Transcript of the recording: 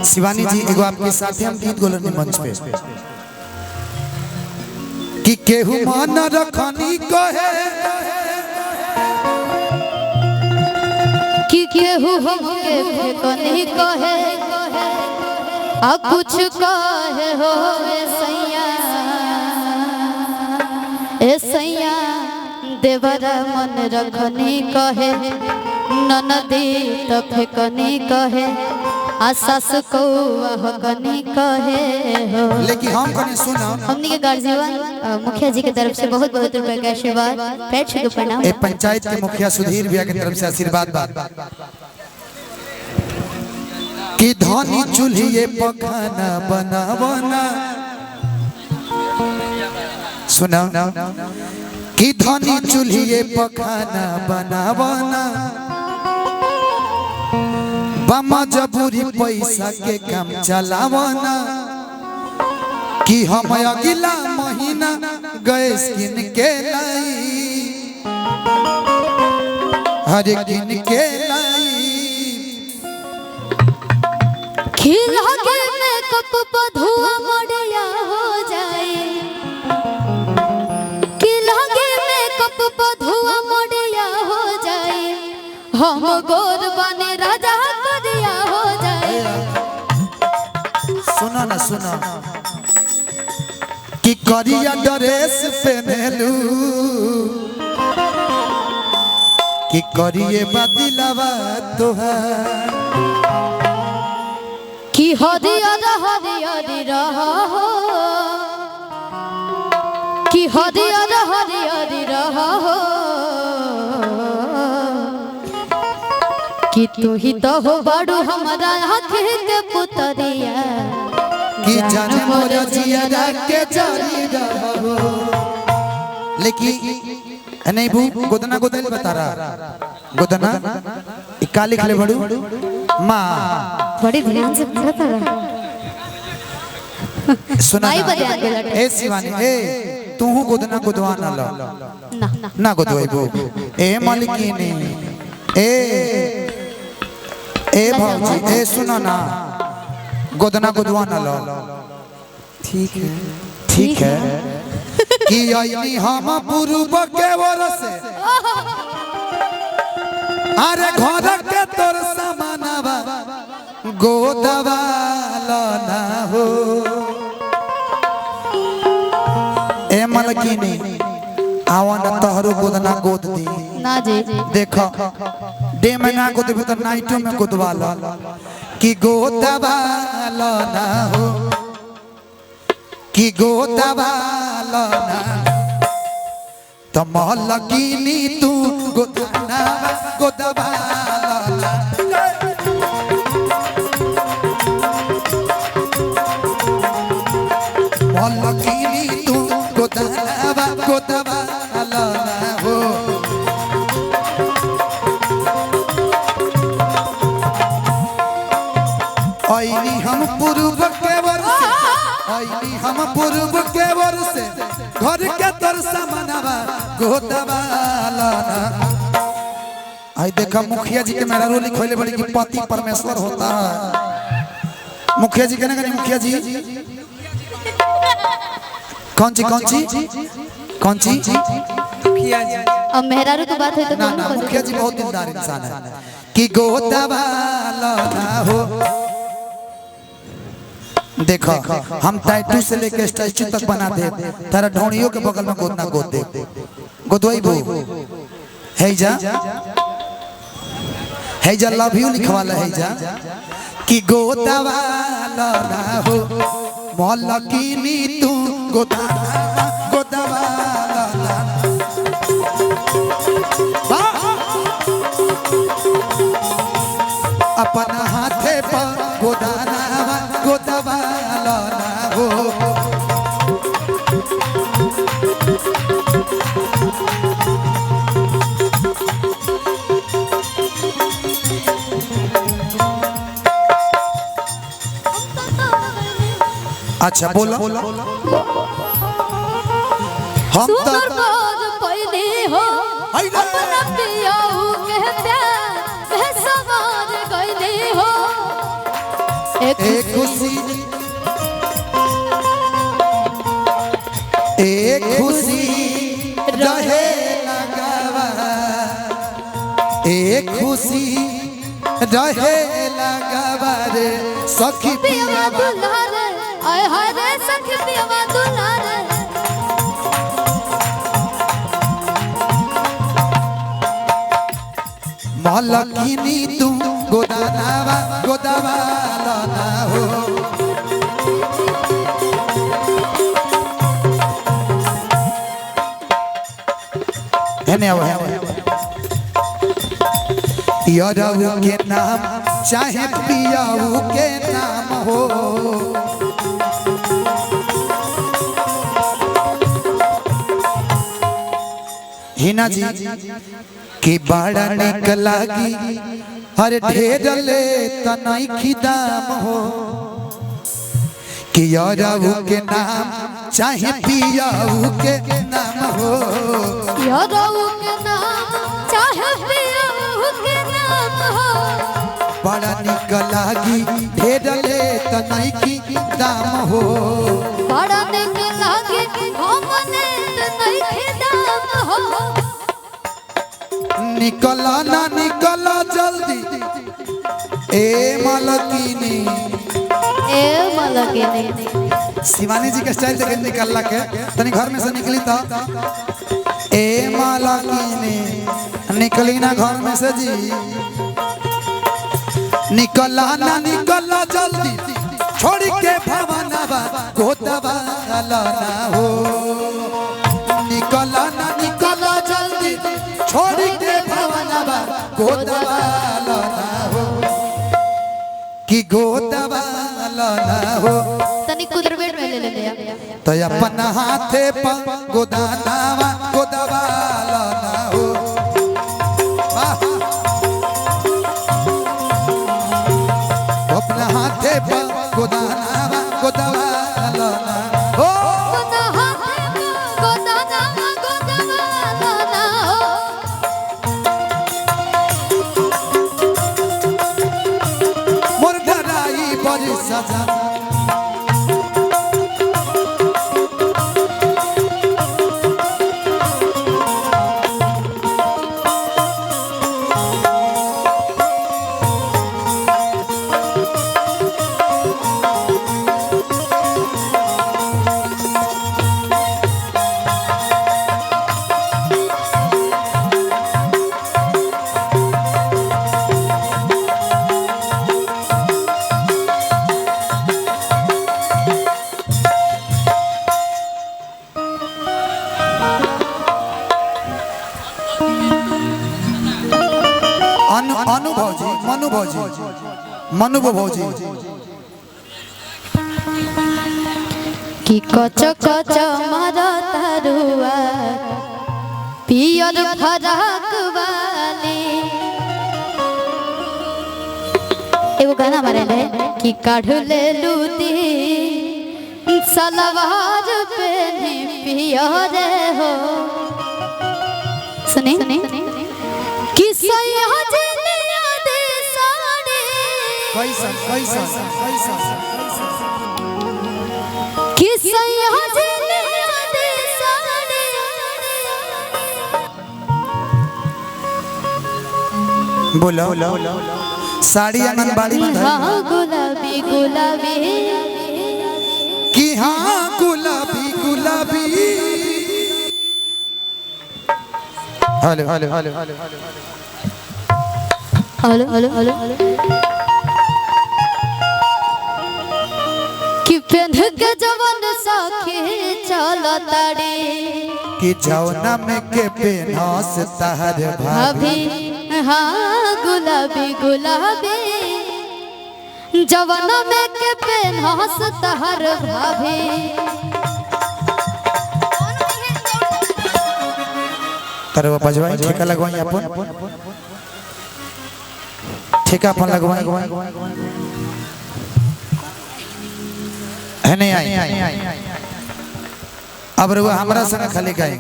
शिवानी जी एगो आपके साथ हम गीत गोलन मंच पे कि केहू मन रखनी कहे कि केहू हमके फेकनी कहे आ कुछ कहे हो ए सैया देवरा मन रखनी कहे ननदी त फेकनी कहे आसास को हकनी कहे हो। लेकिन हम कने सुना हमनी के गार्जियन मुखिया जी के तरफ से बहुत बहुत रुपए का आशीर्वाद पैर छू के प्रणाम। ए पंचायत के मुखिया सुधीर भैया के तरफ से आशीर्वाद बा कि धनी चूल्हे पखाना बनावना सुना कि धनी चूल्हे पखाना बनावना मजबूरी पैसा के काम चलावना कि हम अगला महीना गैस किन के लाई हर किन के लाई खिला के मेकअप पर धुआं मड़िया हो जाए खिला के मेकअप पर धुआं मड़िया हो जाए हम गोर बने राजा करिया हो जाए। सुना ना सुना कि करिया ड्रेस पहनलू कि करिए बदिलवा तोहार कि हरियर हरियर रहा हो कि हरियर हरियर रहा हो कि तू ही तो हो बड़ू हमारा आँखें के पुतरिया कि जाने मोर जिया के जारी रहो। लेकिन नहीं बू गोदना गोदल बता रहा गोदना का लिख ले बड़ू माँ बड़ी ध्यान से पढ़ता रहा सुना ए शिवानी ए तू गोदना गोदवा ना लो ना गोदवाई बू ए मालिकिनी ए भौजी ए सुनो ना गोदना गोदवा ना लो ठीक है कि आईनी हम पूर्व के ओर से अरे घर के तोर सामानवा गोदवा लो ना हो ए मलकिनी आवन तोहरो गोदना गोद दी ना जी देखो डे में ना गोद भी तो नाइटो में गोदवा लो कि गोदवा लो ना हो कि गोदवा लो ना तो मलकिनी तू गोदना गोदवा लो ना मलकिनी तू गोदना गोदवा लो ना हो आईनी हम पूर्व के वर से आईनी हम पूर्व के वर से घर के तोर सामानवा गोदवा लाना आई देखा मुखिया जी के मेरा रोल लिखोले बड़ी कि पति परमेश्वर होता है। मुखिया जी कहने का नहीं मुखिया जी कौन सी मुखिया जी अब मेहरारू की बात है तो ना ना मुखिया जी बहुत दिलदार इंसान है कि गोदवा लाना हो देखो हम टैटू से लेके स्टैचू तक बना दे तारा ढोड़ियों के बगल में गोदना गोद दे गोदवाई बो है जा लव यू लिखवाला है जा कि गोदवा लाना हो मलकिनी तू गोदवा लाना अपन हाथे पर गोदवा लाना हो अच्छा बोलो हम तो पहले हो अपना पियाऊ के प्यार में सवार गईले हो एक खुशी रहे लगावा, एक खुशी रहे लगावा रे सखी पियवा दुलारे, आय हाय रे सखी पियवा दुलारे। मलकिनी तू गोदानावा गोदावाला ना हो, याराऊ के नाम चाहे पियाऊ के नाम हो, हिना जी की बड़ा निक लागी हर ढेर ले तनाई की दाम हो, कि याराऊ के नाम चाहे पियाऊ के नाम हो, याराऊ के नाम चाहे पियाऊ के नाम हो, बड़ा निक लागी ढेर ले तनाई की दाम हो, बड़ा निक लागी हमने तनाई की दाम हो। निकला ना निकला जल्दी ए मलकिनी, ए मलकिनी। शिवानी जी के स्टाइल से निकलला के तनी घर में से निकली तो ए मलकिनी निकली ना घर में से जी, निकला ना निकला जल्दी छोड़ के भवनवा गोदवाला ना हो, निकला ना निकला जल्दी छोड़ के भवनवा गोदवाला ना हो, कि गोदवाला ना हो, तनी कुदरवेट में ले ले तो अपन हाथे पर गोदानावा गोदवाला ना हो, अपना हाथे पर गोदानावा गोदवाला ना हो, मोर डराई बड़ी सजा मनु भौजी कि कच कच मारा तरुआ पियर फराक वाली, एगो गाना मारे ले कि काढ़ ले लूती सलवार पहनी पियर हो, सुनी कि सयाज कैसा कैसा कैसा किसा यहाँ से बोलो साड़ी आंगनबाड़ी में हाँ गुलाबी गुलाबी कि हाँ गुलाबी गुलाबी, hello hello hello hello hello hello कि पेंध के जवन साखे चला ताड़े, कि जवना में के पेनास तहर भाभी, हाँ गुलाबी गुलाबी जवना में के पेनास तहर भाभी, तरवा पजवाई ठेका लगवाई अपन ठेका अपन लगवाई है नहीं आई अब रुआ हमरा संग खाली गाय